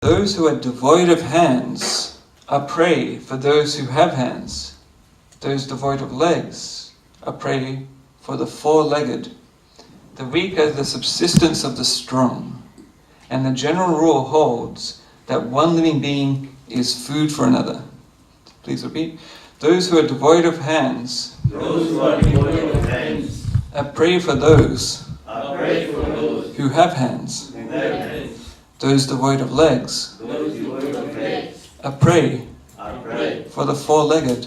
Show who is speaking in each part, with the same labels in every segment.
Speaker 1: Those who are devoid of hands are prey for those who have hands. Those devoid of legs are prey for the four-legged. The weak are the subsistence of the strong. And the general rule holds that one living being is food for another. Please repeat. Those who are devoid of hands, are prey for those, who have hands. Those devoid of legs, are prey, for the four-legged.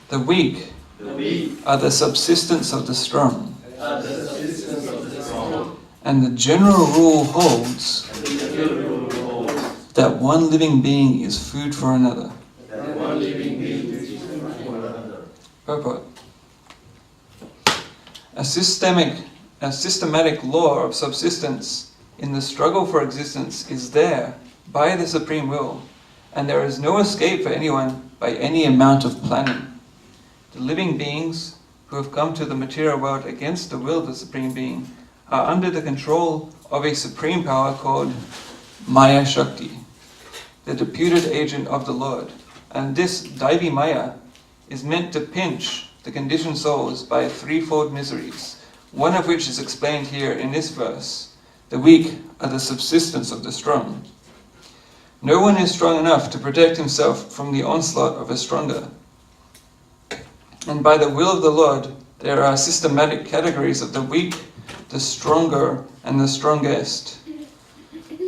Speaker 1: The weak, are the subsistence of the strong. And the general rule holds that one living being is food for another. Purport. A systematic law of subsistence in the struggle for existence is there by the Supreme Will, and there is no escape for anyone by any amount of planning. The living beings who have come to the material world against the will of the Supreme Being are under the control of a supreme power called Maya Shakti, the deputed agent of the Lord. And this Daivi Maya is meant to pinch the conditioned souls by threefold miseries, one of which is explained here in this verse. The weak are the subsistence of the strong. No one is strong enough to protect himself from the onslaught of a stronger. And by the will of the Lord, there are systematic categories of the weak, the stronger, and the strongest.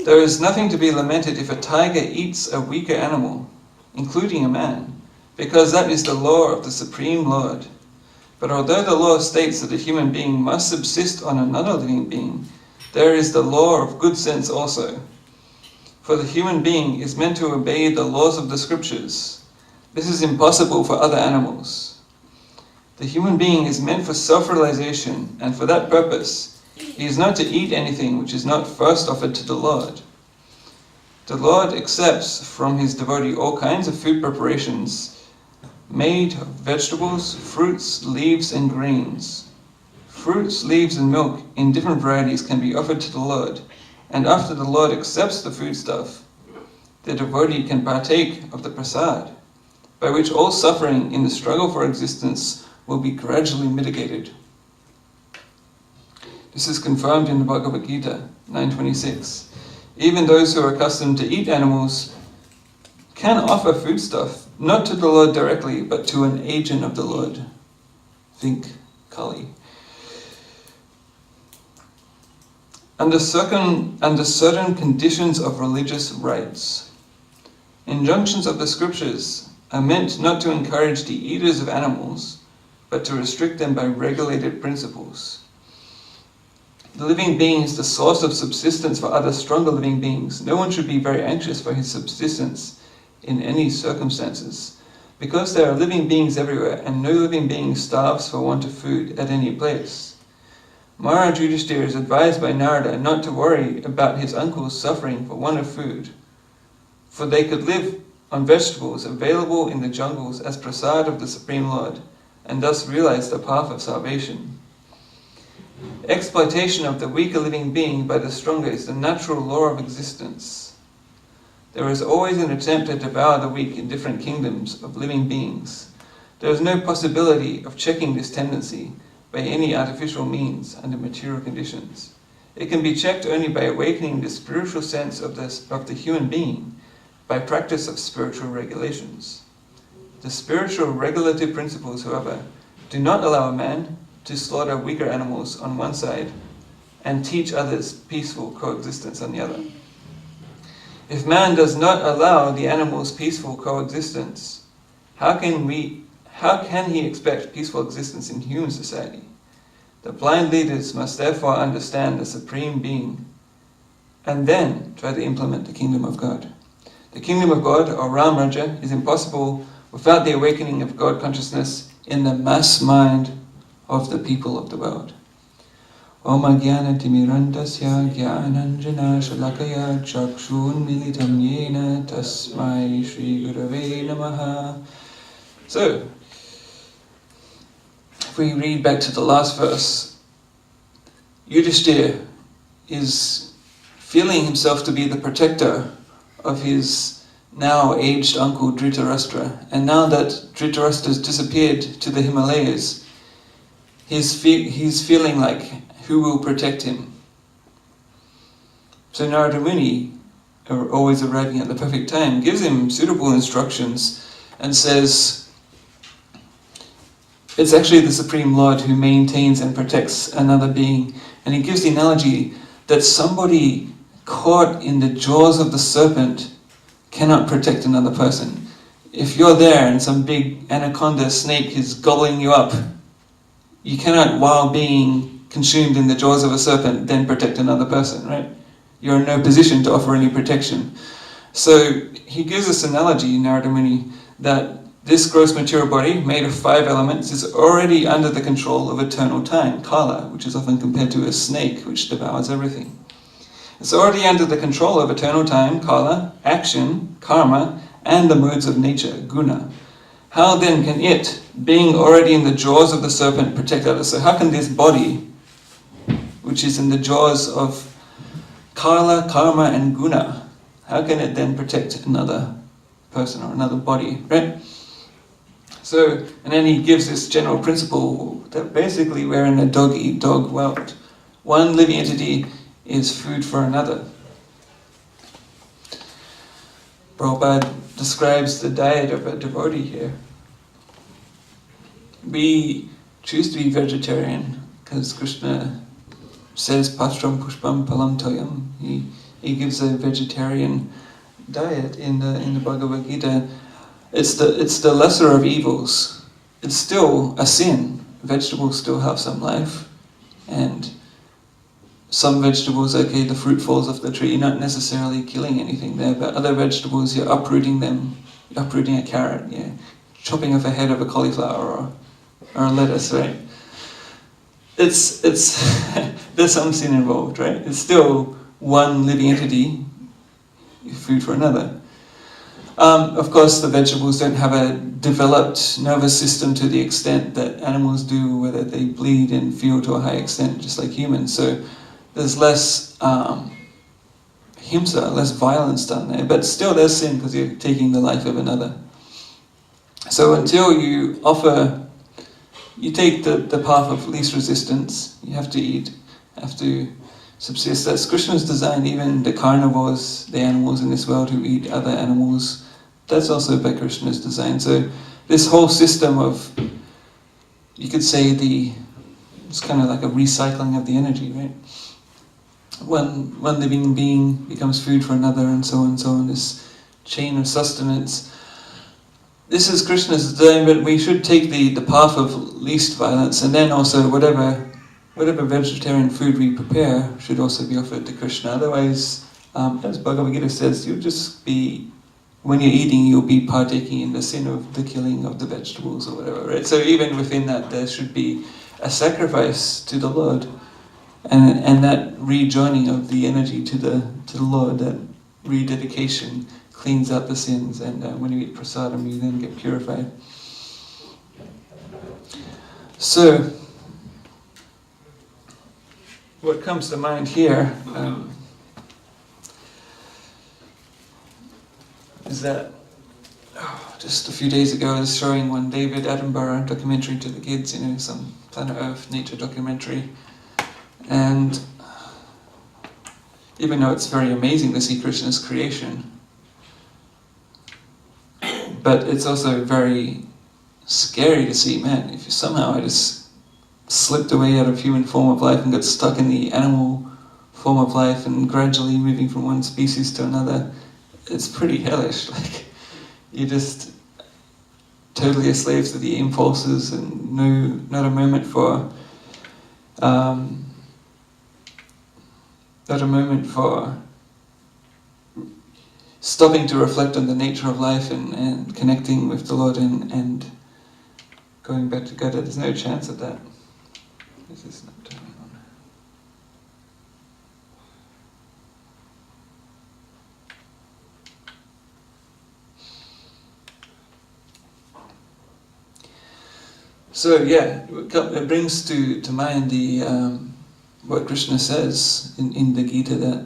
Speaker 1: There is nothing to be lamented if a tiger eats a weaker animal, including a man, because that is the law of the Supreme Lord. But although the law states that a human being must subsist on another living being, there is the law of good sense also. For the human being is meant to obey the laws of the scriptures. This is impossible for other animals. The human being is meant for self-realization, and for that purpose, he is not to eat anything which is not first offered to the Lord. The Lord accepts from his devotee all kinds of food preparations made of vegetables, fruits, leaves, and grains. Fruits, leaves, and milk in different varieties can be offered to the Lord, and after the Lord accepts the foodstuff, the devotee can partake of the prasad, by which all suffering in the struggle for existence will be gradually mitigated. This is confirmed in the Bhagavad Gita 9:26. Even those who are accustomed to eat animals can offer foodstuff, not to the Lord directly, but to an agent of the Lord. Think Kali. Under certain conditions of religious rites, injunctions of the scriptures are meant not to encourage the eaters of animals, but to restrict them by regulated principles. The living being is the source of subsistence for other stronger living beings. No one should be very anxious for his subsistence in any circumstances, because there are living beings everywhere, and no living being starves for want of food at any place. Maharaj Yudhishthira is advised by Narada not to worry about his uncles suffering for want of food, for they could live on vegetables available in the jungles as prasad of the Supreme Lord, and thus realize the path of salvation. Exploitation of the weaker living being by the stronger is the natural law of existence. There is always an attempt to devour the weak in different kingdoms of living beings. There is no possibility of checking this tendency by any artificial means under material conditions. It can be checked only by awakening the spiritual sense of the human being by practice of spiritual regulations. The spiritual regulative principles, however, do not allow a man to slaughter weaker animals on one side and teach others peaceful coexistence on the other. If man does not allow the animals peaceful coexistence, how can he expect peaceful existence in human society? The blind leaders must therefore understand the Supreme Being and then try to implement the Kingdom of God. The Kingdom of God, or Ram Raja, is impossible without the awakening of God consciousness in the mass mind of the people of the world. Om Ajnana Timirandasya Jnananjana Shalakaya Chakshun Militam Yena Tasmai Shri Gurave Namaha. So, if we read back to the last verse, Yudhishthira is feeling himself to be the protector of his now aged uncle Dhritarashtra. And now that Dhritarashtra has disappeared to the Himalayas, he's feeling like, who will protect him? So Narada Muni, always arriving at the perfect time, gives him suitable instructions and says, it's actually the Supreme Lord who maintains and protects another being. And he gives the analogy that somebody caught in the jaws of the serpent cannot protect another person. If you're there and some big anaconda snake is gobbling you up, you cannot, while being consumed in the jaws of a serpent, then protect another person, right? You're in no position to offer any protection. So he gives this analogy, Narada Muni, that this gross material body, made of 5 elements, is already under the control of eternal time, kala, which is often compared to a snake which devours everything. It's already under the control of eternal time, kala, action, karma, and the modes of nature, guna. How then can it, being already in the jaws of the serpent, protect others? So how can this body, which is in the jaws of kala, karma, and guna, how can it then protect another person or another body, right? So, and then he gives this general principle that basically we're in a dog-eat-dog world. One living entity is food for another. Prabhupada describes the diet of a devotee here. We choose to be vegetarian because Krishna says pastram pushpam palam toyam. He gives a vegetarian diet in the Bhagavad Gita. It's the lesser of evils. It's still a sin. Vegetables still have some life, and some vegetables, okay, the fruit falls off the tree. You're not necessarily killing anything there, but other vegetables, you're uprooting them. You're uprooting a carrot, yeah, chopping off a head of a cauliflower or a lettuce, right? It's there's some sin involved, right? It's still one living entity, food for another. Of course, the vegetables don't have a developed nervous system to the extent that animals do, whether they bleed and feel to a high extent, just like humans. So there's less himsa, less violence done there, but still there's sin because you're taking the life of another. So until you take the path of least resistance, you have to eat, have to subsist. That's Krishna's design. Even the carnivores, the animals in this world who eat other animals, that's also by Krishna's design. So this whole system of, you could say it's kind of like a recycling of the energy, right? One living being becomes food for another, and so on, this chain of sustenance. This is Krishna's design, but we should take the path of least violence, and then also whatever vegetarian food we prepare should also be offered to Krishna. Otherwise, as Bhagavad Gita says, you'll just be, when you're eating, you'll be partaking in the sin of the killing of the vegetables or whatever, right? So even within that, there should be a sacrifice to the Lord, and that rejoining of the energy to the Lord, that rededication cleans up the sins, and when you eat prasadam, you then get purified. So, what comes to mind here is that just a few days ago I was showing one David Attenborough documentary to the kids, some Planet Earth nature documentary, and even though it's very amazing to see Krishna's creation, but it's also very scary to see, man, if somehow I just slipped away out of human form of life and got stuck in the animal form of life and gradually moving from one species to another, it's pretty hellish. Like, you're just totally a slave to the impulses and not a moment for stopping to reflect on the nature of life and connecting with the Lord and going back to God. There's no chance of that. This is not turning on. So yeah, it brings to mind the what Krishna says in the Gita, that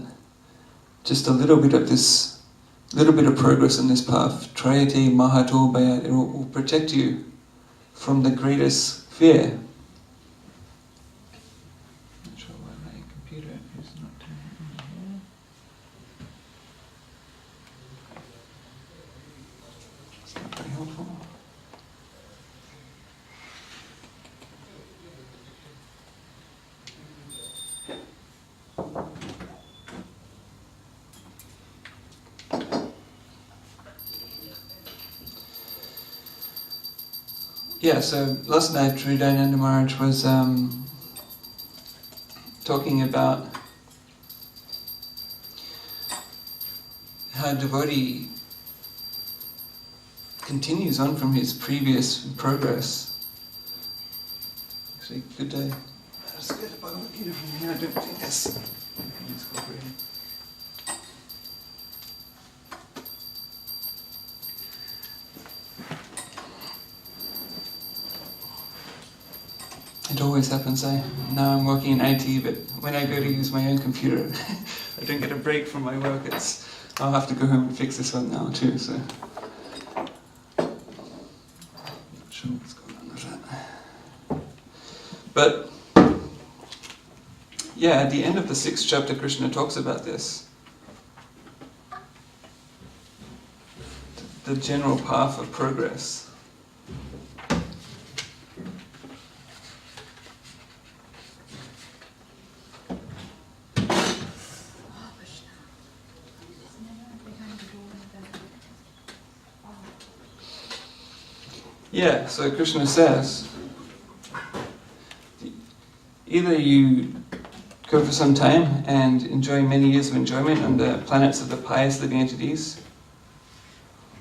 Speaker 1: just a little bit of this, little bit of progress in this path, Trayate Mahato Bayat, it will protect you from the greatest fear. Not sure why my computer is not turning on here. It's not very helpful. Yeah, so last night Tridayananda Maharaj was talking about how a devotee continues on from his previous progress. Actually, could I just get a Bhagavad Gita from here? I don't think that's cooperating. It always happens, now I'm working in IT, but when I go to use my own computer, I don't get a break from my work. I'll have to go home and fix this one now too, so. Not sure what's going on with that. But, yeah, at the end of the 6th chapter, Krishna talks about this. The general path of progress. Yeah, so Krishna says, either you go for some time and enjoy many years of enjoyment on the planets of the pious living entities,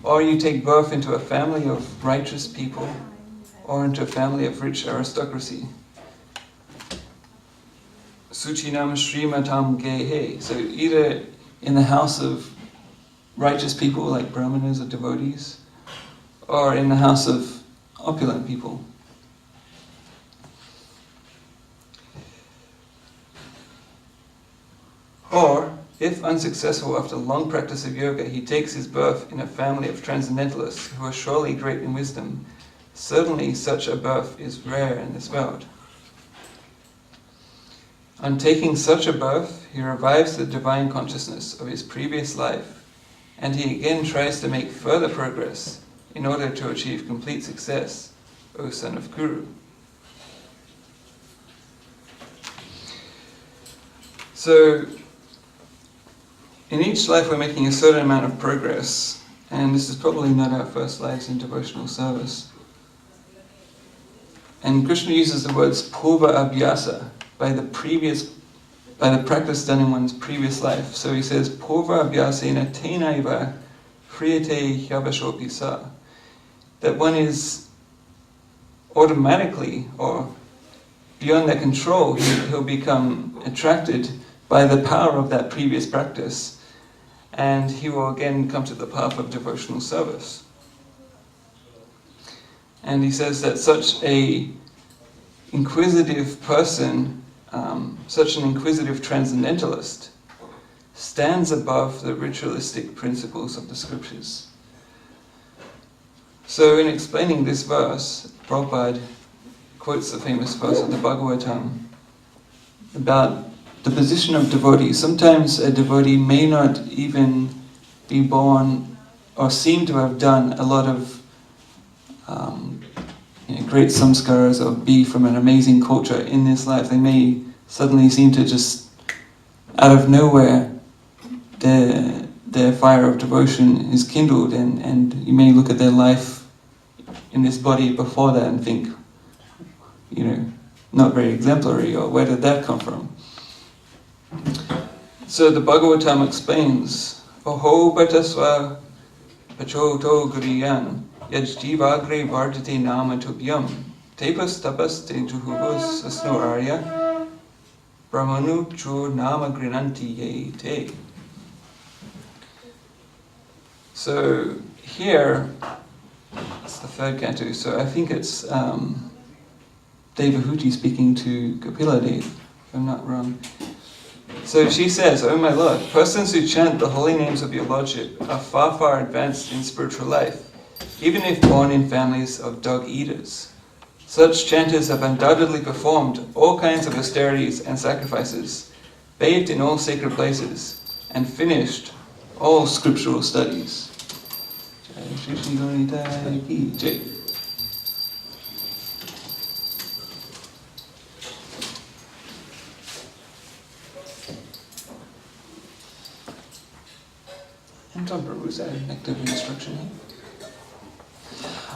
Speaker 1: or you take birth into a family of righteous people, or into a family of rich aristocracy. Suchinam Srimatam Gehe. So either in the house of righteous people like brahmanas or devotees, or in the house of opulent people. Or, if unsuccessful after long practice of yoga, he takes his birth in a family of transcendentalists who are surely great in wisdom. Certainly such a birth is rare in this world. On taking such a birth, he revives the divine consciousness of his previous life, and he again tries to make further progress in order to achieve complete success, O son of Kuru. So, in each life we're making a certain amount of progress, and this is probably not our first lives in devotional service. And Krishna uses the words purva abhyasa, by the practice done in one's previous life. So he says, purva abhyasena tenaiva hriyate hyavashopi sa. That one is automatically, or beyond their control, he'll become attracted by the power of that previous practice, and he will again come to the path of devotional service. And he says that such a inquisitive person, such an inquisitive transcendentalist, stands above the ritualistic principles of the scriptures. So in explaining this verse, Prabhupada quotes the famous verse of the Bhagavatam about the position of devotees. Sometimes a devotee may not even be born or seem to have done a lot of great samskaras or be from an amazing culture in this life. They may suddenly seem to just, out of nowhere, their fire of devotion is kindled, and you may look at their life in this body before that and think, not very exemplary, or where did that come from? So the Bhagavatam explains, Oho Bhatasva Pachoto Guriyan Yajjivagre Vardhate Nama Tubhyam Tepas Tapas Te Juhuvus Asno Arya Brahmanu Chu Nama Grinanti Ye Te. So here, it's the 3rd canto, so I think it's Devahuti speaking to Kapila Dev, if I'm not wrong. So she says, "O my Lord, persons who chant the holy names of your Lordship are far, far advanced in spiritual life, even if born in families of dog eaters. Such chanters have undoubtedly performed all kinds of austerities and sacrifices, bathed in all sacred places, and finished all scriptural studies." And John Prabhu, is that an active instruction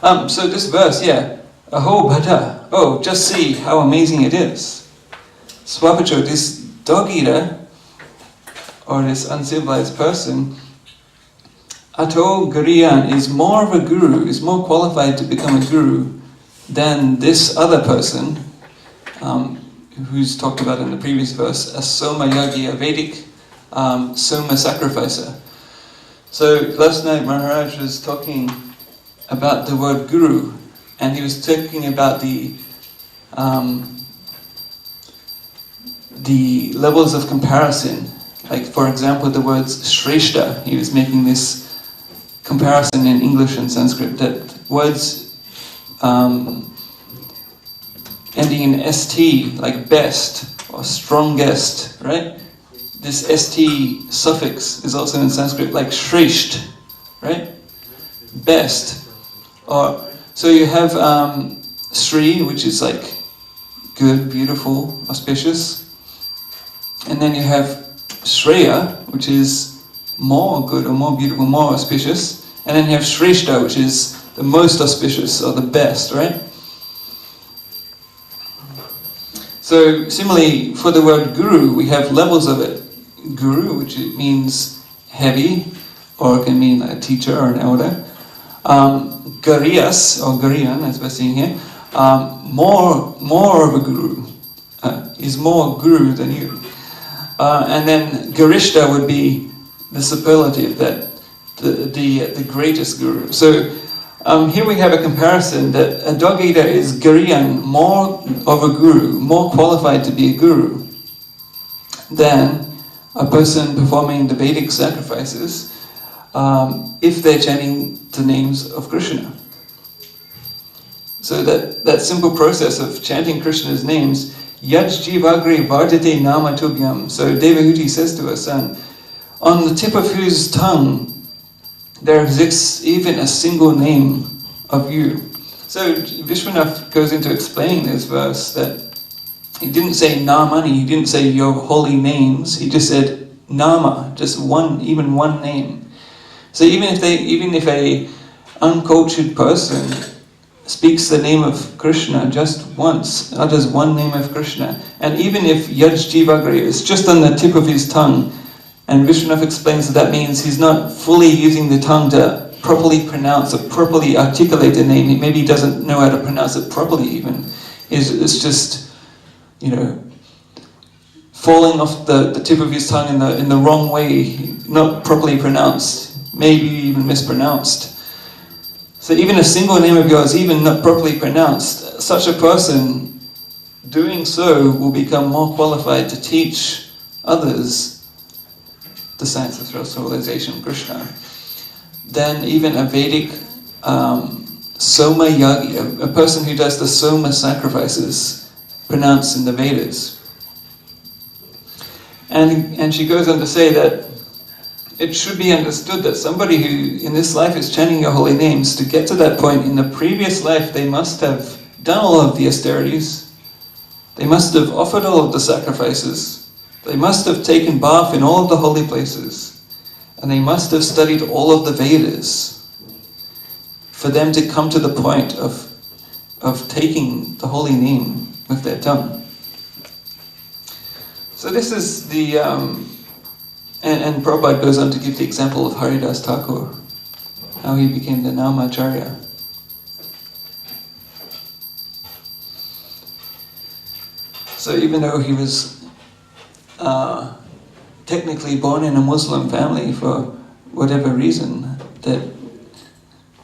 Speaker 1: here? So this verse, Aho Bhata, oh, just see how amazing it is. Swapacho, this dog eater, or this uncivilized person, Ato Guriyan is more of a guru, is more qualified to become a guru than this other person, who's talked about in the previous verse, a Soma Yagi, a Vedic Soma sacrificer. So last night Maharaj was talking about the word guru, and he was talking about the levels of comparison. Like, for example, the words Shreshta. He was making this comparison in English and Sanskrit, that words ending in ST, like best or strongest, right? This ST suffix is also in Sanskrit, like Shresht, right? Best. Or so you have Sri, which is like good, beautiful, auspicious. And then you have Shreya, which is more good or more beautiful, more auspicious. And then you have Shreshta, which is the most auspicious or the best, right? So similarly, for the word guru, we have levels of it. Guru, which means heavy, or it can mean a teacher or an elder. Garias, or Gariyan, as we're seeing here, more of a guru, is more guru than you. And then Garishta would be the superlative, that the greatest guru. So here we have a comparison that a dog eater is Gariyan, more of a guru, more qualified to be a guru than a person performing the Vedic sacrifices, if they're chanting the names of Krishna. So that simple process of chanting Krishna's names, Yaj Jivagri Vardite Nama Tubhyam. So Devahuti says to her son, on the tip of whose tongue there exists even a single name of you. So Vishwanath goes into explaining this verse that he didn't say Namani, he didn't say your holy names, he just said Nama, just even one name. So even if a uncultured person speaks the name of Krishna just once, utters one name of Krishna, and even if Yaj Jivagri is just on the tip of his tongue, and Vishwanath explains that means he's not fully using the tongue to properly pronounce or properly articulate the name, maybe he doesn't know how to pronounce it properly even, it's just, falling off the tip of his tongue in the wrong way, not properly pronounced, maybe even mispronounced. So even a single name of yours, even not properly pronounced, such a person doing so will become more qualified to teach others the science of self-realization, Krishna, than even a Vedic Soma Yagi, a person who does the Soma sacrifices pronounced in the Vedas. And she goes on to say that it should be understood that somebody who in this life is chanting your holy names, to get to that point in the previous life, they must have done all of the austerities, they must have offered all of the sacrifices, they must have taken bath in all of the holy places, and they must have studied all of the Vedas for them to come to the point of taking the holy name with their tongue. So this is the, and Prabhupada goes on to give the example of Haridas Thakur, how he became the Namacharya. So even though he was technically born in a Muslim family for whatever reason that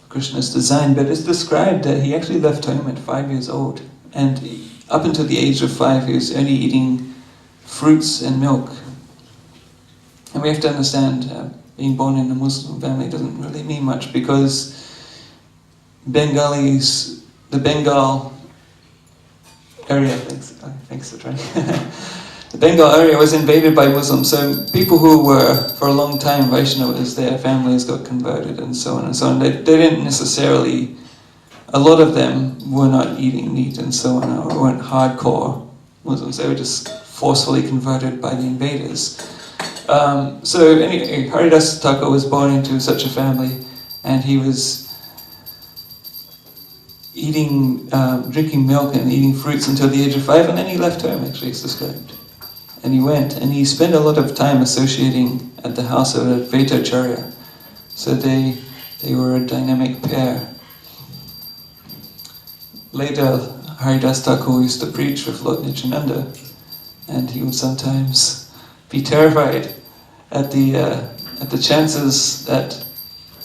Speaker 1: Krishna's designed, but it's described that he actually left home at 5 years old, and up until the age of 5 he was only eating fruits and milk, And we have to understand, being born in a Muslim family doesn't really mean much, because the Bengal area, thanks for trying. The Bengal area was invaded by Muslims, so people who were for a long time Vaishnavas, their families got converted and so on and so on. They didn't necessarily, a lot of them were not eating meat and so on, or weren't hardcore Muslims. They were just forcefully converted by the invaders. So anyway, Haridas Thakur was born into such a family, and he was drinking milk and eating fruits until the age of 5, and then he left home, actually, it's described. And he went, and he spent a lot of time associating at the house of Advaitacharya. So they were a dynamic pair. Later, Haridas Thakur used to preach with Lord Nityananda, and he would sometimes be terrified at the chances that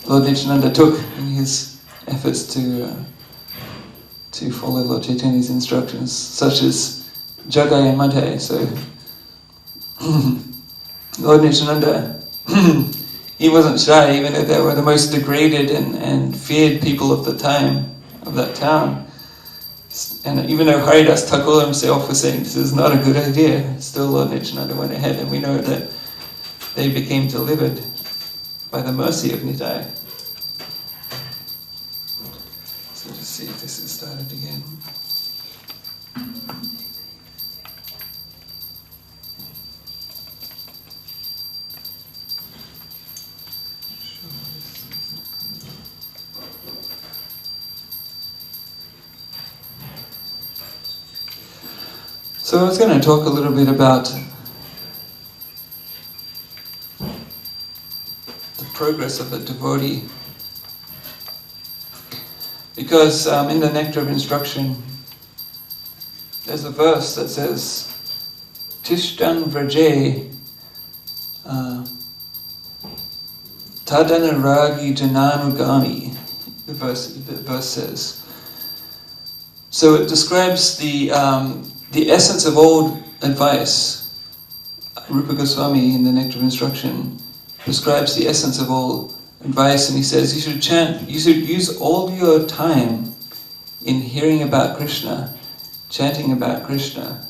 Speaker 1: Lord Nityananda took in his efforts to follow Lord Chaitanya's instructions, such as Jagai and Madhai. So Lord Nityananda, he wasn't shy, even though they were the most degraded and feared people of the time, of that town. And even though Haridas Thakur himself was saying this is not a good idea, still Lord Nityananda went ahead, and we know that they became delivered by the mercy of Nitai. So let's see if this is started again. So I was going to talk a little bit about the progress of a devotee, because in the Nectar of Instruction there's a verse that says Tishtan Vraje Tadanaragi Jananugami, the verse says. So it describes the essence of all advice. Rupa Goswami in the Nectar of Instruction describes the essence of all advice, and he says you should use all your time in hearing about Krishna, chanting about Krishna,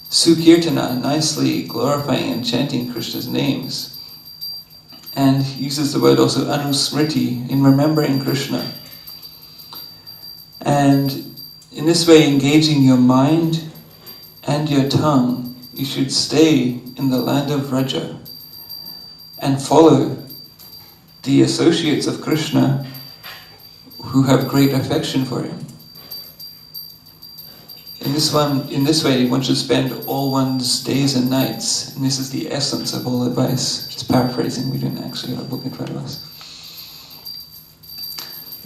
Speaker 1: Sukirtana, nicely glorifying and chanting Krishna's names. And he uses the word also anusmriti, in remembering Krishna. And in this way, engaging your mind and your tongue, you should stay in the land of Vraja and follow the associates of Krishna who have great affection for him. In this way, one should spend all one's days and nights, and this is the essence of all advice. Just paraphrasing, we don't actually have a book in front of us.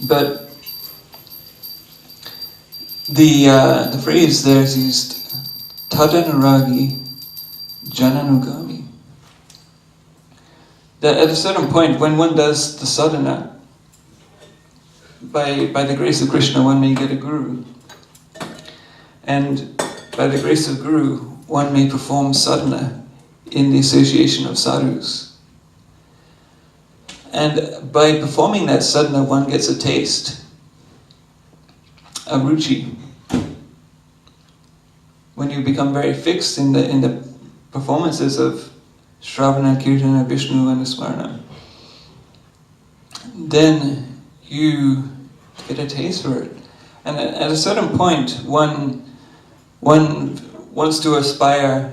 Speaker 1: But the phrase there is used, Tadanuragi Jananugami. That at a certain point, when one does the sadhana, by the grace of Krishna, one may get a guru. And by the grace of Guru, one may perform sadhana in the association of sadhus. And by performing that sadhana, one gets a taste, a ruchi. When you become very fixed in the performances of Shravana, Kirtana, Vishnu, and Smarana, then you get a taste for it. And at a certain point, one wants to aspire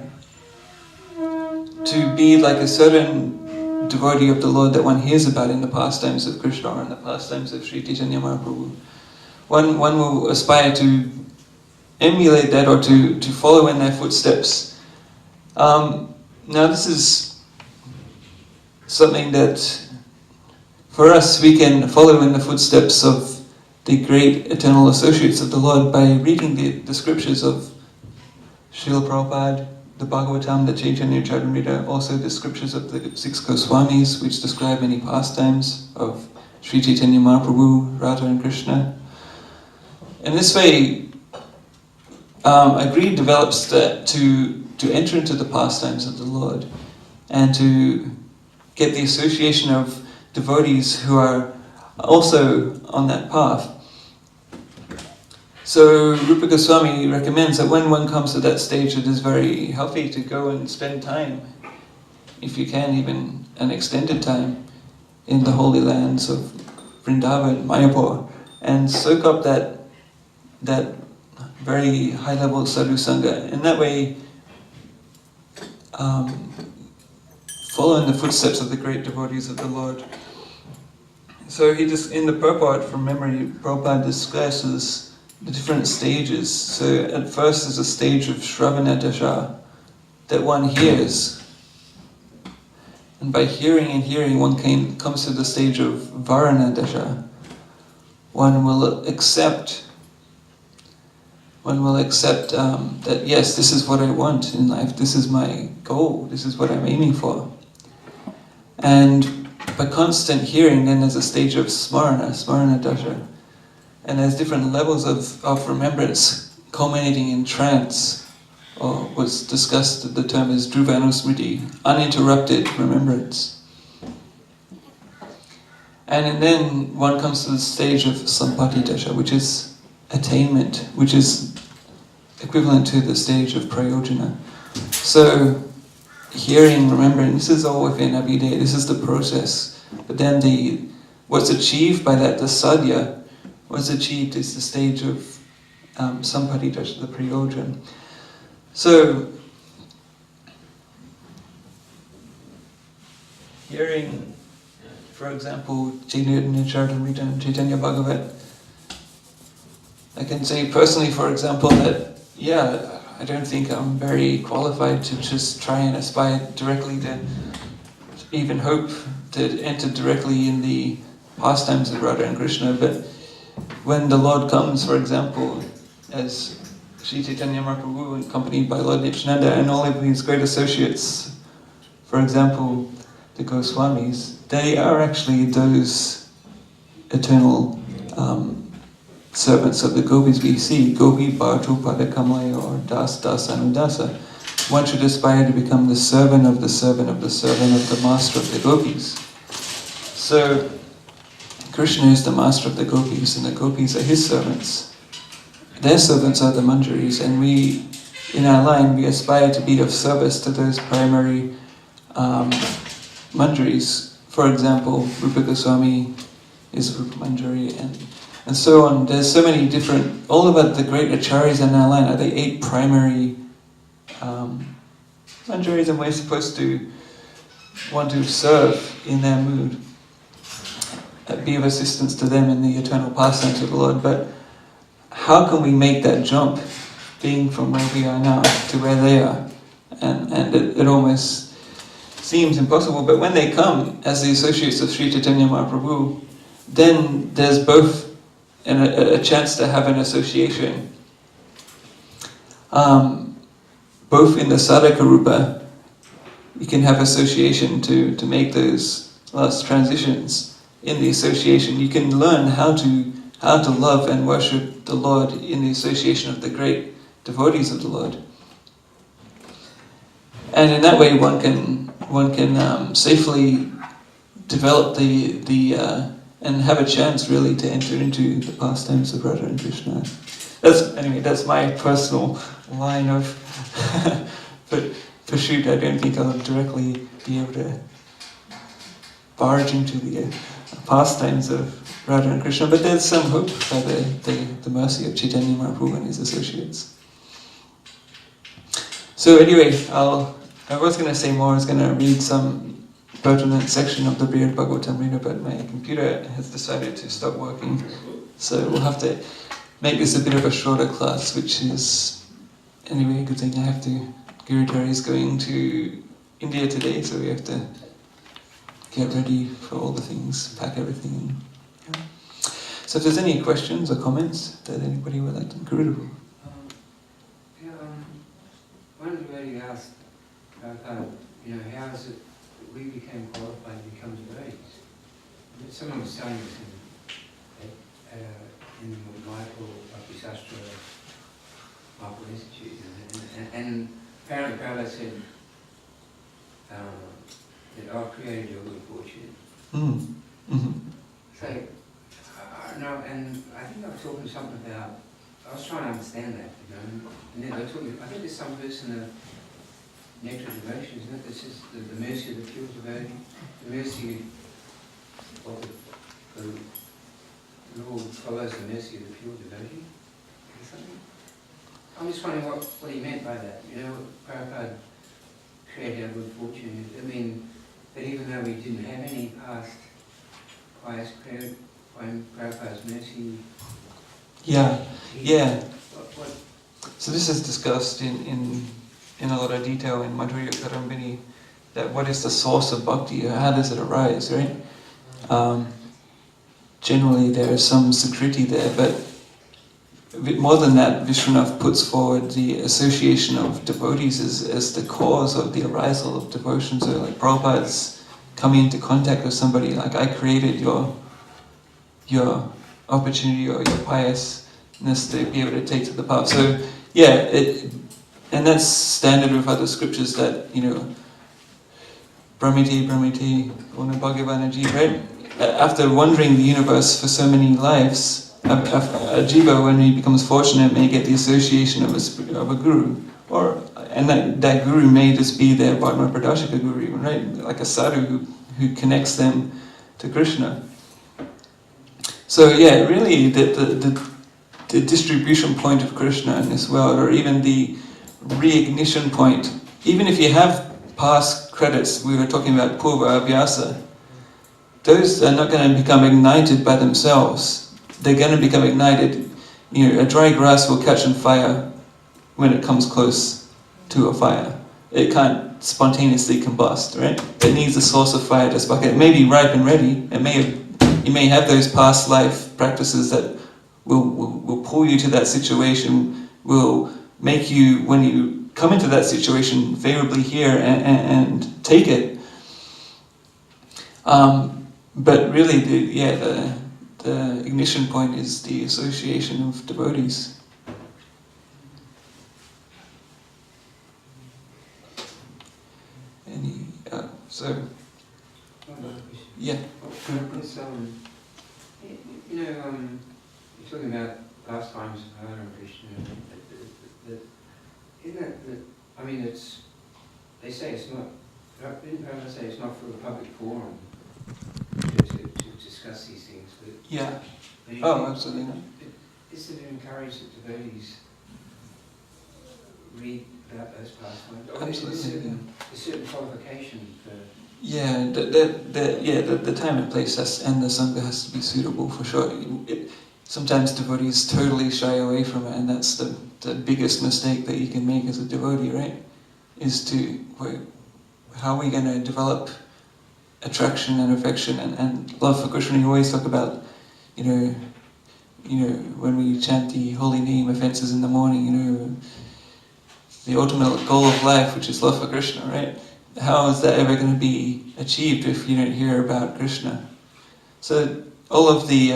Speaker 1: to be like a certain devotee of the Lord that one hears about in the pastimes of Krishna or in the pastimes of Sri Chaitanya Mahaprabhu. One will aspire to emulate that or to follow in their footsteps. Now this is something that for us we can follow in the footsteps of the great eternal associates of the Lord by reading the scriptures of Srila Prabhupada, the Bhagavatam, the Chaitanya Charitamrita, also the scriptures of the 6 Goswamis, which describe many pastimes of Sri Chaitanya Mahaprabhu, Radha and Krishna. In this way, a greed develops to enter into the pastimes of the Lord. and to get the association of devotees who are also on that path. So Rupa Goswami recommends that when one comes to that stage, it is very healthy to go and spend time, if you can, even an extended time, in the holy lands of Vrindavan, Mayapur, and soak up that very high level sadhu sangha. In that way, follow in the footsteps of the great devotees of the Lord. So he just, in the purport from memory, Prabhupada discusses the different stages. So at first there's a stage of Shravana Dasha, that one hears. And by hearing and hearing, one comes to the stage of Varana Dasha. One will accept that yes, this is what I want in life, this is my goal, this is what I'm aiming for. And by constant hearing, then there's a stage of Smarana Dasha. And there's different levels of remembrance culminating in trance, or what's discussed, the term is Dhruva Anusmriti, uninterrupted remembrance. And then one comes to the stage of Sampati Dasha, which is attainment, which is equivalent to the stage of Prayojana. So, hearing, remembering, this is all within Abhidaya, this is the process. But then what's achieved by that, the sadhya, what's achieved is the stage of Sampati Dasha, the Prayojana. So, hearing, for example, Chaitanya Charitamrita, Chaitanya Bhagavat, I can say personally, for example, that I don't think I'm very qualified to just try and aspire directly to even hope to enter directly in the pastimes of Radha and Krishna. But when the Lord comes, for example, as Sri Chaitanya Mahaprabhu, accompanied by Lord Nityananda and all of his great associates, for example, the Goswamis, they are actually those eternal servants of the gopis. We see Gopi Bhartu Padakamaya, or Das Das Anudasa. One should aspire to become the servant of the servant of the servant of the master of the gopis. So Krishna is the master of the gopis, and the gopis are his servants. Their servants are the manjaris, and we, in our line, we aspire to be of service to those primary manjaris. For example, Rupa Goswami is Rupa Manjari, and so on. There's so many different, all about the great acharyas in our line are the 8 primary manjaris, and we're supposed to want to serve in their mood, be of assistance to them in the eternal pastimes of the Lord. But how can we make that jump, being from where we are now to where they are? And it almost seems impossible, but when they come as the associates of Sri Chaitanya Mahaprabhu, then there's both a chance to have an association, both in the sadhaka rupa, you can have association to make those last transitions. In the association, you can learn how to love and worship the Lord in the association of the great devotees of the Lord. And in that way, one can safely develop and have a chance really to enter into the pastimes of Radha and Krishna. That's my personal line of pursuit. I don't think I'll directly be able to barge into the pastimes of Radha and Krishna, but there's some hope by the mercy of Chaitanya Mahaprabhu and his associates. So anyway, I was going to say more. I was going to read some pertinent section of the Brihad Bhagavatamrita, but my computer has decided to stop working, so we'll have to make this a bit of a shorter class, which is anyway a good thing. Giridhari is going to India today, so we have to get ready for all the things, pack everything in. Yeah. So if there's any questions or comments that anybody would like to include.
Speaker 2: One of the lady asked, how is it that we became qualified to become devotees? Someone was telling us in the Mayapur Bhakti Sastra Mahaprabhu Institute, and apparently Prabhupada said, that I've created your good fortune.
Speaker 1: Mm-hmm.
Speaker 2: So, no, and I think I was talking something about, I was trying to understand that, you know, and then I was talking, I think there's some verse in the Nectar of Devotion, isn't it? This is the mercy of the pure devotee, the mercy of the Lord follows the mercy of the pure devotee, or something. I'm just wondering what he meant by that. You know, Prabhupada created our good fortune. I mean, that even though we didn't have any past pious prayer, by Prabhupada's mercy.
Speaker 1: Yeah, yeah.
Speaker 2: What?
Speaker 1: So this is discussed in a lot of detail in Madhurya Karambini, that what is the source of bhakti, how does it arise, right? Generally there is some sakriti there, but a bit more than that, Vishwanath puts forward the association of devotees as the cause of the arisal of devotion. So like Prabhupada's coming into contact with somebody, like I created your opportunity or your piousness to be able to take to the path. So yeah, and that's standard with other scriptures that, you know, Brahmiti, Ona Bhagavanaji, right? After wandering the universe for so many lives, a jiva, when he becomes fortunate, may get the association of a guru, and that guru may just be their Bharma Pradashika guru, right? Like a sadhu who connects them to Krishna. So yeah, really the distribution point of Krishna in this world, or even the reignition point, even if you have past credits, we were talking about Purva Abhyasa, those are not going to become ignited by themselves. They're going to become ignited. You know, a dry grass will catch on fire when it comes close to a fire. It can't spontaneously combust, right? It needs a source of fire to spark it. It may be ripe and ready. You may have those past life practices that will pull you to that situation, will make you, when you come into that situation, favorably hear and take it. But really, the ignition point is the association of devotees. Yeah.
Speaker 2: It's, you know, you're talking about pastimes of Radha and Krishna. Isn't that, I mean, they say it's not, didn't Prabhupada say it's not for a public forum to discuss these things? But
Speaker 1: Yeah. Absolutely not.
Speaker 2: Is it encouraged that devotees read about those pastimes?
Speaker 1: Absolutely.
Speaker 2: A certain qualification for...
Speaker 1: Yeah, the time and place and the sangha has to be suitable for sure. Sometimes devotees totally shy away from it, and that's the biggest mistake that you can make as a devotee, right? Is how are we going to develop attraction and affection and love for Krishna? You always talk about, you know, when we chant the holy name offences in the morning, you know, the ultimate goal of life, which is love for Krishna, right? How is that ever going to be achieved if you don't hear about Krishna? So all of the,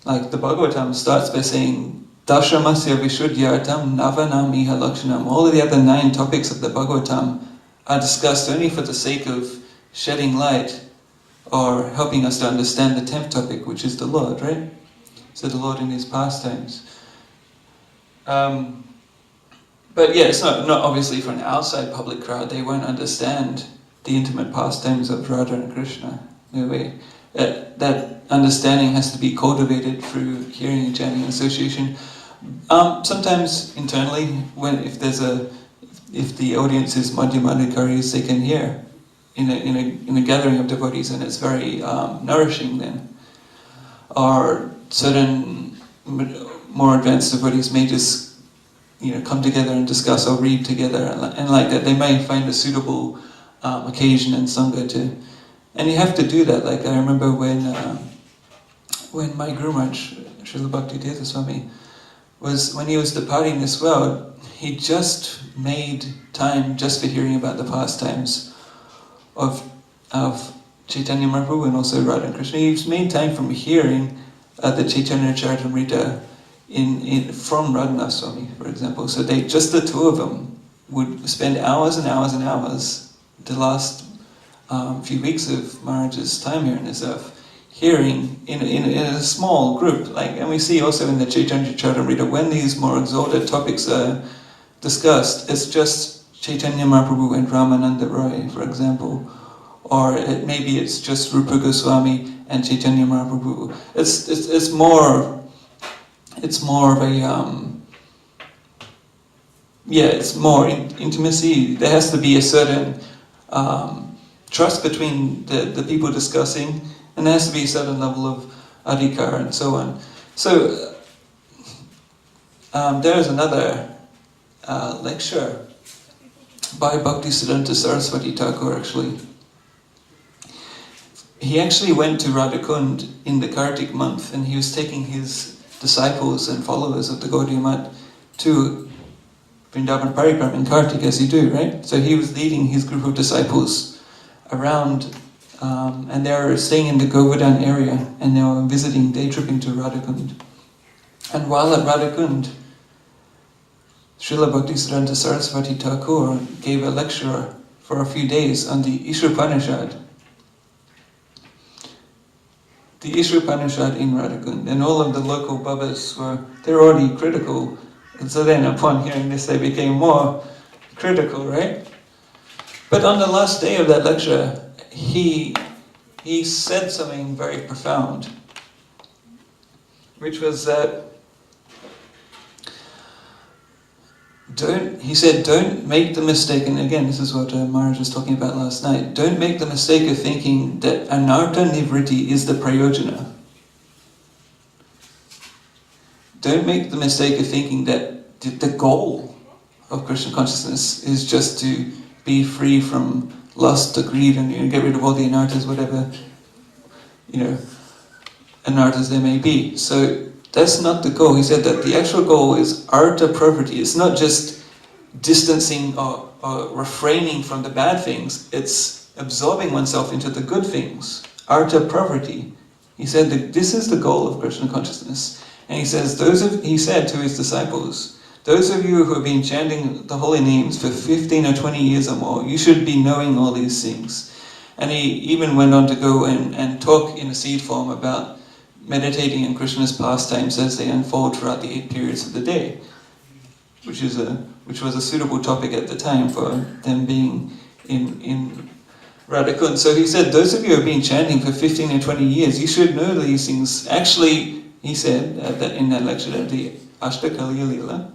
Speaker 1: like the Bhagavatam starts by saying, Dashamasya Vishuddhyartam Navanamiha Lakshanam. All of the other 9 topics of the Bhagavatam are discussed only for the sake of shedding light or helping us to understand the 10th topic, which is the Lord, right? So the Lord in His pastimes. But yeah, it's not obviously for an outside public crowd. They won't understand the intimate pastimes of Radha and Krishna. No way. That understanding has to be cultivated through hearing and chanting and association. Sometimes internally, if the audience is Madhyamadhikaris, they can hear in a gathering of devotees, and it's very nourishing then. Or certain more advanced devotees may just come together and discuss or read together, and like that they may find a suitable occasion and sangha to, and you have to do that. Like I remember when my Guru Maharaj, Srila Bhakti Tirtha Swami, when he was departing this world, he just made time just for hearing about the pastimes of Chaitanya Mahaprabhu and also Radha and Krishna. He made time from hearing the Chaitanya Charitamrita from Radhanath Swami, for example. So the two of them would spend hours and hours and hours the last few weeks of Maharaj's time here on this earth, hearing in a small group, and we see also in the Chaitanya Charitamrita, when these more exalted topics are discussed, it's just Chaitanya Mahaprabhu and Ramananda Roy, for example, or maybe it's just Rupa Goswami and Chaitanya Mahaprabhu. It's more of a it's more intimacy. There has to be a certain trust between the people discussing, and there has to be a certain level of adhikar and so on. So there is another lecture by Bhaktisiddhanta Saraswati Thakur actually. He actually went to Radhakund in the Kartik month, and he was taking his disciples and followers of the Gaudiya Math to Vrindavan Parikram in Kartik, as you do, right? So he was leading his group of disciples around, and they were staying in the Govardhan area, and they were visiting, day tripping to Radhakund. And while at Radhakund, Srila Bhaktisiddhanta Saraswati Thakur gave a lecture for a few days on the Ishopanishad. The Ishopanishad in Radhakund, and all of the local Babas they're already critical, and so then upon hearing this they became more critical, right? But on the last day of that lecture, he said something very profound, which was that don't make the mistake, and again this is what Maharaj was talking about last night, don't make the mistake of thinking that anartha nivritti is the prayojana. Don't make the mistake of thinking that the goal of Krishna consciousness is just to be free from lust or greed and get rid of all the anarthas, whatever anarthas there may be. So that's not the goal. He said that the actual goal is artha pravritti. It's not just distancing or refraining from the bad things. It's absorbing oneself into the good things. Artha pravritti. He said that this is the goal of Krishna consciousness. And he says, he said to his disciples, those of you who have been chanting the holy names for 15 or 20 years or more, you should be knowing all these things. And he even went on to go and talk in a seed form about meditating on Krishna's pastimes as they unfold throughout the 8 periods of the day, which was a suitable topic at the time for them being in Radhakund. So he said, those of you who have been chanting for 15 or 20 years, you should know these things. Actually, he said in that lecture, that the Ashtakaliya Leela,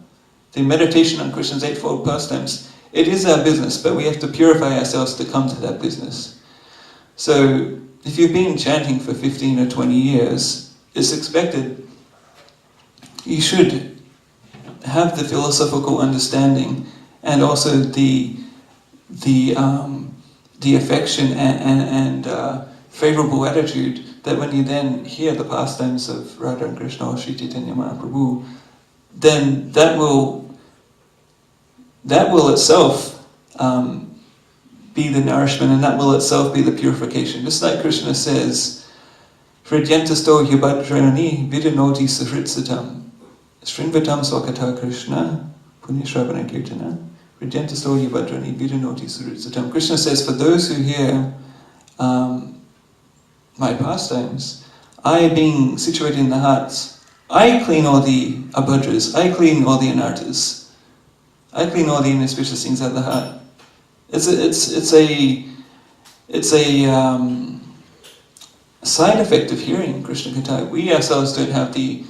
Speaker 1: the meditation on Krishna's 8-fold pastimes, it is our business, but we have to purify ourselves to come to that business. So if you've been chanting for 15 or 20 years, it's expected you should have the philosophical understanding and also the affection and favorable attitude that when you then hear the pastimes of Radha and Krishna or Sri Chaitanya Mahaprabhu, then that will itself be the nourishment, and that will itself be the purification. Just like Krishna says, Hridyantasto yubhadrani vidanoti sahritsatam Srinvatam swakata Krishna punyashravana kirtana Hridyantasto yubhadrani vidanoti sahritsatam. Krishna says, for those who hear my pastimes, I being situated in the hearts, I clean all the abhadras, I clean all the anarthas, I clean all the inauspicious things out of the heart. It's a side effect of hearing Krishna Katha. We ourselves don't have the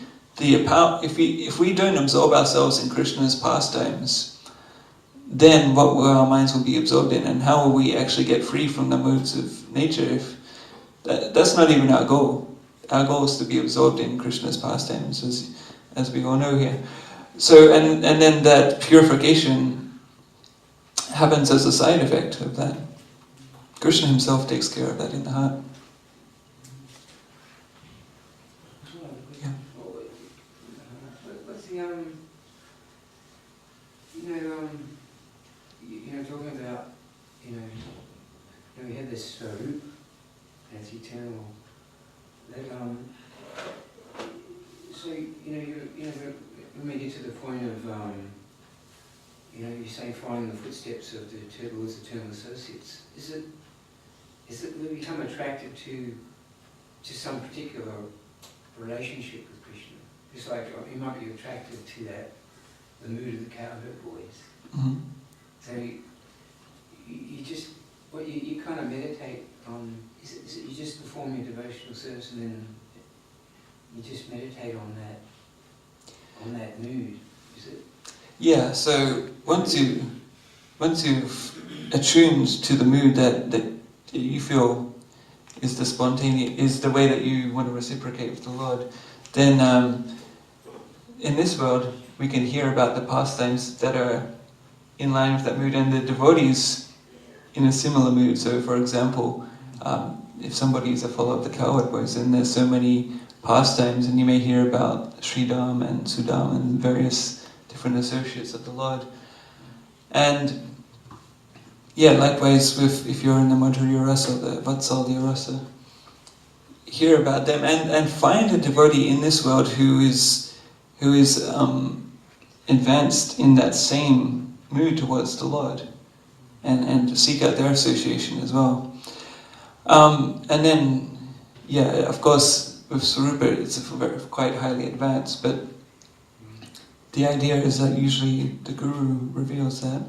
Speaker 1: power. If we don't absorb ourselves in Krishna's pastimes, then what will our minds will be absorbed in, and how will we actually get free from the modes of nature? If that's not even our goal. Our goal is to be absorbed in Krishna's pastimes, as we all know here. So, and then that purification happens as a side effect of that. Krishna himself takes care of that in the heart. Yeah.
Speaker 2: What's the talking about, we had this root as eternal. That so when we get to the point of you know, you say following the footsteps of the Lord's eternal associates. Is it we become attracted to some particular relationship with Krishna? It's like you might be attracted to the mood of the cowherd boys.
Speaker 1: Mm-hmm.
Speaker 2: So you just you kind of meditate on. Is it you just perform your devotional service and then you just meditate on that mood? Is it?
Speaker 1: Yeah. So once you've attuned to the mood that you feel is the way that you want to reciprocate with the Lord, then in this world we can hear about the pastimes that are in line with that mood, and the devotees in a similar mood. So, for example, if somebody is a follower of the cowherd boys, then there's so many pastimes, and you may hear about Sridham and Sudam and various different associates of the Lord. And yeah, likewise, if you're in the Madhurya Rasa, the Vatsalya Rasa, hear about them and find a devotee in this world who is advanced in that same mood towards the Lord, and seek out their association as well. And then, yeah, of course, with Sarupa it's quite highly advanced, but the idea is that usually the Guru reveals that.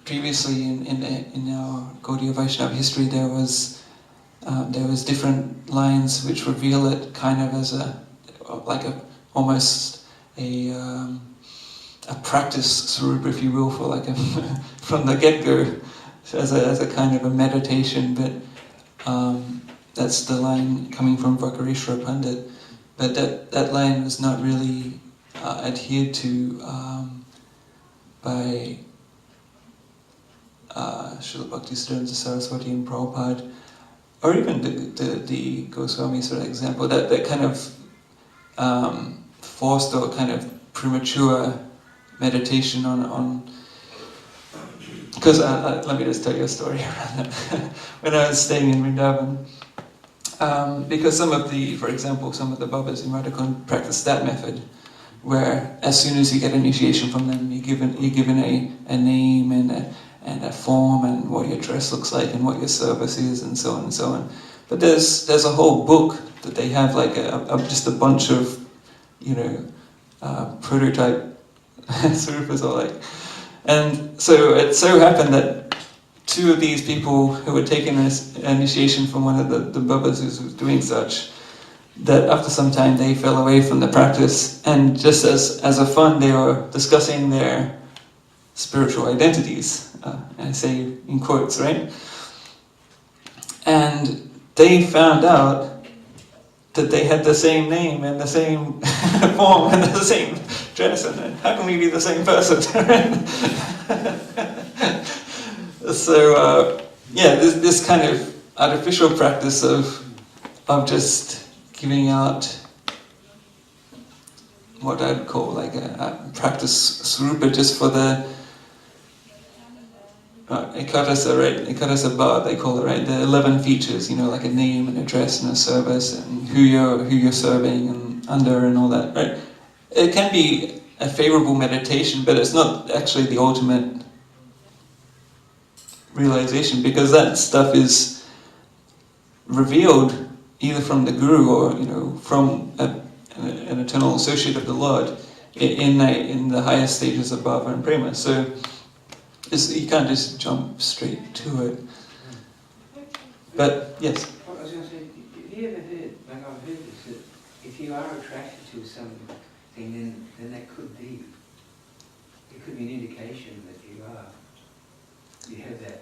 Speaker 1: Previously in our Gaudiya Vaishnava history, there was different lines which reveal it kind of as almost a practice Sarupa, if you will, for like from the get-go, as a kind of a meditation. But that's the line coming from Vakarishwara Pandit. But that line was not really adhered to by Srila Bhaktisiddhanta Saraswati and Prabhupada, or even the Goswami sort of example. That kind of forced or kind of premature meditation on. Because let me just tell you a story around that. When I was staying in Vrindavan, because for example, some of the Babas in Radhakund practice that method, where as soon as you get initiation from them, you're given a name and a form and what your dress looks like and what your service is and so on and so on. But there's a whole book that they have, like just a bunch of prototype Sarupas or like. And so it so happened that two of these people who had taken this initiation from one of the Babas who was doing such, that after some time they fell away from the practice, and just as a fun they were discussing their spiritual identities, and I say in quotes, right? And they found out that they had the same name and the same form and the same dress, and how can we be the same person? So this kind of artificial practice of just giving out what I'd call like a practice Sarupa just for the Ekadasa, right? Ekadasa Bhav, they call it, right? The 11 features, like a name and a dress and a service and who you're serving and under and all that, right? It can be a favorable meditation, but it's not actually the ultimate realization, because that stuff is revealed either from the Guru or from an eternal associate of the Lord in the highest stages of Bhava and Prema. So you can't just jump straight to it. But yes.
Speaker 2: I was going to say, have you ever heard, like I've heard this, that if you are attracted to something, then that could be, it could be an indication that you have that.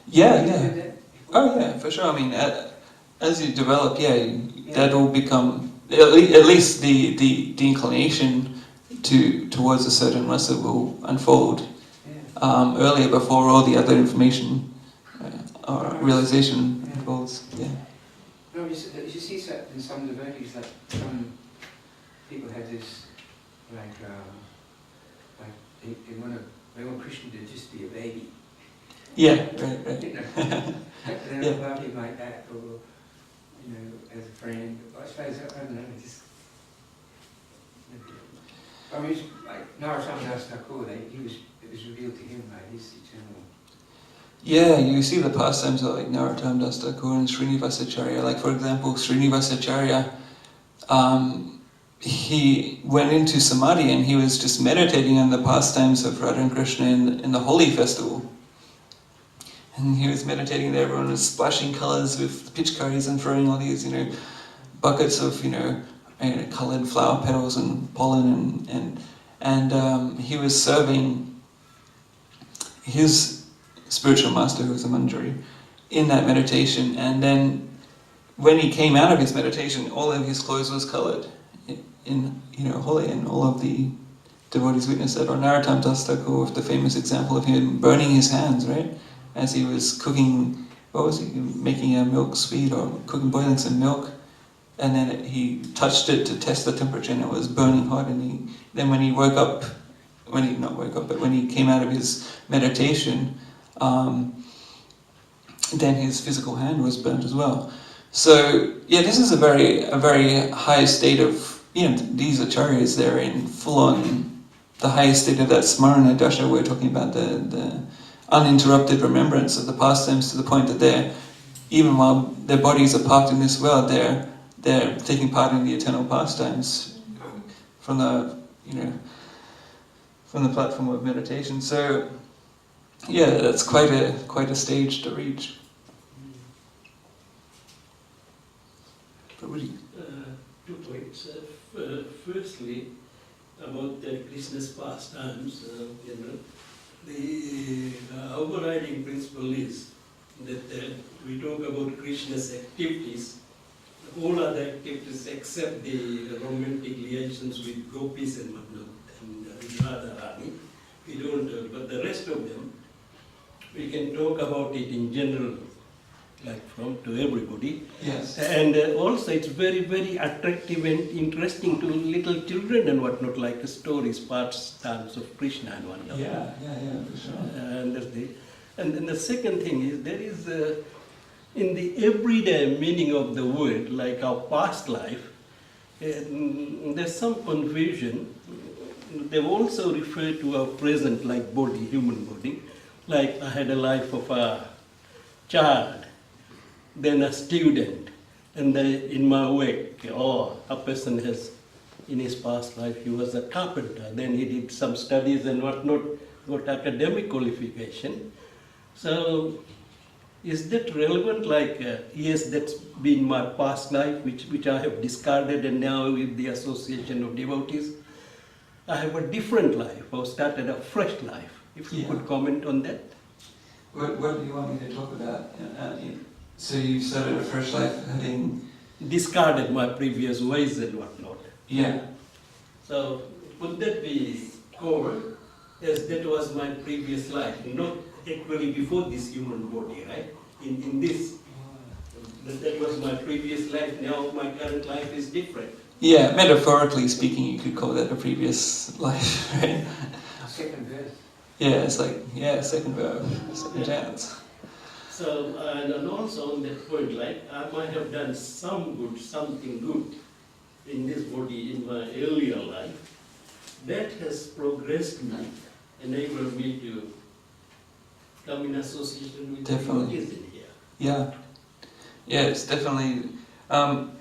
Speaker 1: Yeah,
Speaker 2: have you
Speaker 1: yeah.
Speaker 2: heard that?
Speaker 1: Oh yeah, for sure. I mean, as you develop, that will become, at least the inclination towards a certain rasa will unfold earlier, before all the other information or realization unfolds. Yeah.
Speaker 2: No, you see that in some devotees, that some people have this, like they want Krishna to just be a baby.
Speaker 1: Yeah, right.
Speaker 2: They don't love him like that, or as a friend. I suppose, I don't know, just. I mean, like Narottam Das Thakur, it was revealed to him, right? He's eternal.
Speaker 1: Yeah, you see the pastimes of like Narottam Das Thakur and Srinivasacharya. Like for example, Srinivasacharya, he went into samadhi and he was just meditating on the pastimes of Radha and Krishna in the Holi festival. And he was meditating there, everyone was splashing colours with pitchkaris and throwing all these, buckets of, coloured flower petals and pollen and he was serving his spiritual master, who was a manjari, in that meditation. And then when he came out of his meditation, all of his clothes was coloured in Holi, and all of the devotees witnessed that. Or Narottam Das Thakur, with the famous example of him burning his hands, right? As he was cooking, making a milk sweet or boiling some milk, and then he touched it to test the temperature and it was burning hot, and then when he woke up, when he came out of his meditation, then his physical hand was burnt as well. So yeah, this is a very high state of, these acharyas, they're in full on the highest state of that smarana dasha. We're talking about the uninterrupted remembrance of the pastimes, to the point that even while their bodies are parked in this world, they're taking part in the eternal pastimes from the platform of meditation. So yeah, that's quite a stage to reach.
Speaker 3: Two points. Firstly, about the Krishna's pastimes, the overriding principle is that we talk about Krishna's activities, all other activities except the romantic liaisons with gopis and whatnot, and Radharani. We don't, but the rest of them, we can talk about it in general, like to everybody.
Speaker 1: Yes.
Speaker 3: And also it's very, very attractive and interesting to little children and whatnot, like the stories, pastimes of Krishna and whatnot.
Speaker 1: Yeah, for sure.
Speaker 3: And then the second thing is, there is in the everyday meaning of the word, like our past life, there's some confusion. They also refer to our present, like body, human body. Like I had a life of a child, then a student, and then in my wake, a person has, in his past life, he was a carpenter, then he did some studies and whatnot, got academic qualification. So, is that relevant? Like, yes, that's been my past life, which I have discarded, and now with the association of devotees, I have a different life, or started a fresh life. If you could comment on that.
Speaker 1: What do you want me to talk about? So you started a fresh life having
Speaker 3: discarded my previous ways and whatnot.
Speaker 1: Yeah.
Speaker 3: So would that be covered as that was my previous life, not actually before this human body, right? In this, that was my previous life. Now my current life is different.
Speaker 1: Yeah, metaphorically speaking, you could call that a previous life, right?
Speaker 2: Second birth.
Speaker 1: Yeah, it's like, second birth, second chance.
Speaker 3: So, and also on that point, like, I might have done something good in this body in my earlier life. That has progressed me, enabled me to come in association with devotees in here.
Speaker 1: Yeah. Yeah, it's definitely,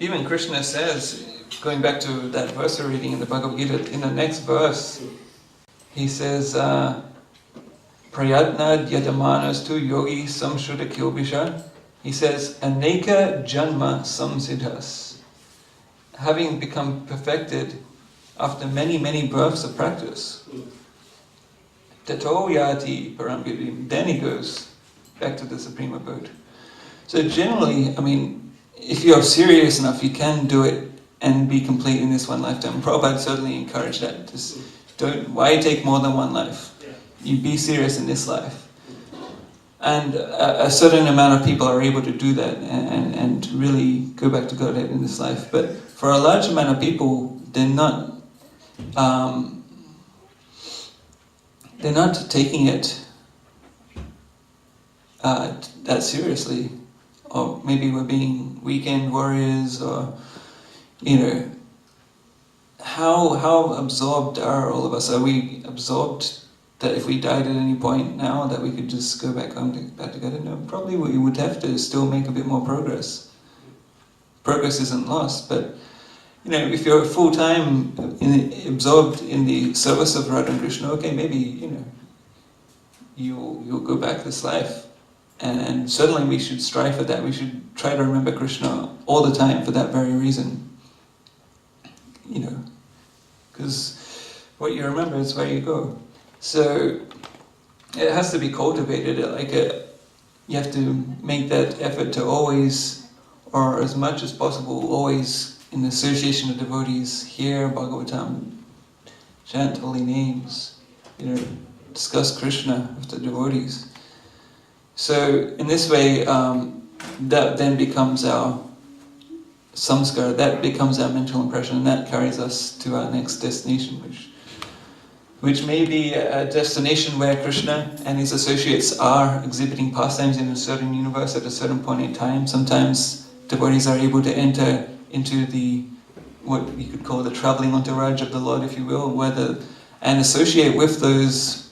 Speaker 1: even Krishna says, going back to that verse we're reading in the Bhagavad Gita, in the next verse, he says, Prayatna yadamanastu yogi samshuddha kilbisha. He says, Aneka janma samsiddhas. Having become perfected after many, many births of practice. Tato yati paramgivim. Then he goes back to the Supreme Abode. So generally, I mean, if you're serious enough, you can do it and be complete in this one lifetime. Prabhupada certainly encouraged that. Just why take more than one life? You be serious in this life. And a certain amount of people are able to do that and really go back to Godhead in this life. But for a large amount of people, they're not taking it that seriously. Or maybe we're being weekend warriors, or how absorbed are all of us? Are we absorbed that if we died at any point now that we could just go back home back together? No, probably we would have to still make a bit more progress. Progress isn't lost, but if you're full-time absorbed in the service of Radha and Krishna, okay, maybe you'll go back this life, and certainly we should strive for that. We should try to remember Krishna all the time for that very reason. Because what you remember is where you go. So it has to be cultivated. You have to make that effort to always, or as much as possible, always in the association of devotees, hear Bhagavatam, chant holy names, discuss Krishna with the devotees. So in this way, that then becomes our samskara, that becomes our mental impression, and that carries us to our next destination, which may be a destination where Krishna and his associates are exhibiting pastimes in a certain universe at a certain point in time. Sometimes devotees are able to enter into what you could call the travelling entourage of the Lord, if you will, and associate with those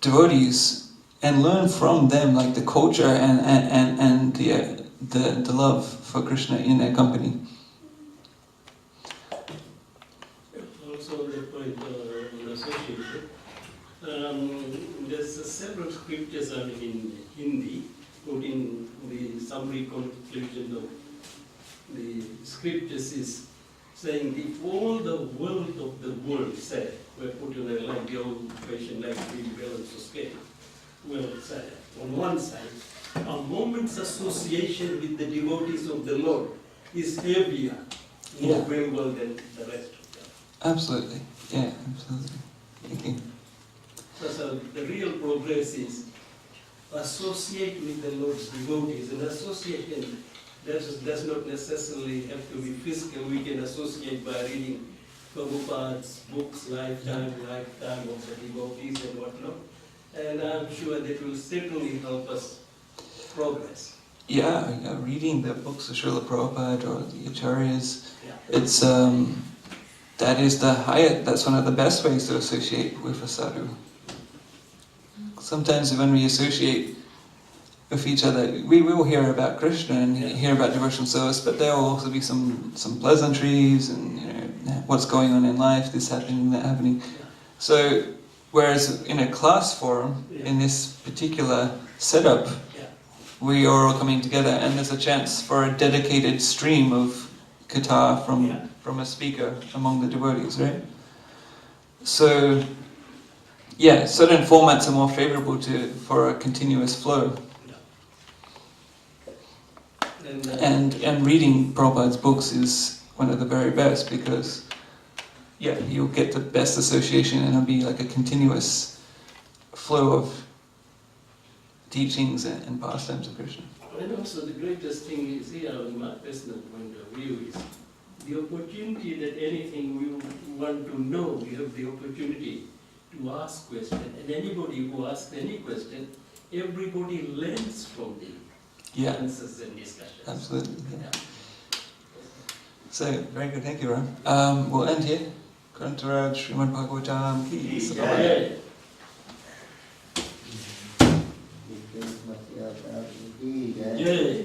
Speaker 1: devotees and learn from them, like the culture and the love for Krishna in their company.
Speaker 3: Also, the point on association. There's several scriptures in Hindi, quoting the summary conclusion of the scriptures is saying if all the wealth of the world, say, were put in a like the old version, like the balance of scale, world side, on one side, a moment's association with the devotees of the Lord is heavier, more valuable than the rest of them.
Speaker 1: Absolutely, yeah, absolutely. Thank you.
Speaker 3: So the real progress is associate with the Lord's devotees, and association does not necessarily have to be physical. We can associate by reading Prabhupada's books, lifetime of the devotees and whatnot. And I'm sure that will certainly help us progress.
Speaker 1: Yeah, reading the books of Srila Prabhupada or the Acharyas, it's that's one of the best ways to associate with a sadhu. Sometimes when we associate with each other, we will hear about Krishna and hear about devotional service, but there will also be some pleasantries and what's going on in life, this happening, that happening. So, whereas in a class forum, in this particular setup, we are all coming together, and there's a chance for a dedicated stream of katha from a speaker among the devotees, right? So, certain formats are more favorable for a continuous flow. And reading Prabhupada's books is one of the very best because, you'll get the best association and it'll be like a continuous flow of teachings and pastimes of Krishna.
Speaker 3: And also the greatest thing is here, in my personal point of view, is the opportunity that anything we want to know, we have the opportunity to ask questions. And anybody who asks any question, everybody learns from the answers and discussions.
Speaker 1: Absolutely. Yeah. So, very good, thank you, Ram. We'll end here. Grantaraj Srimad Bhagavatam ki Jai.
Speaker 4: Matsya Avatar ki Jai.
Speaker 3: Jai.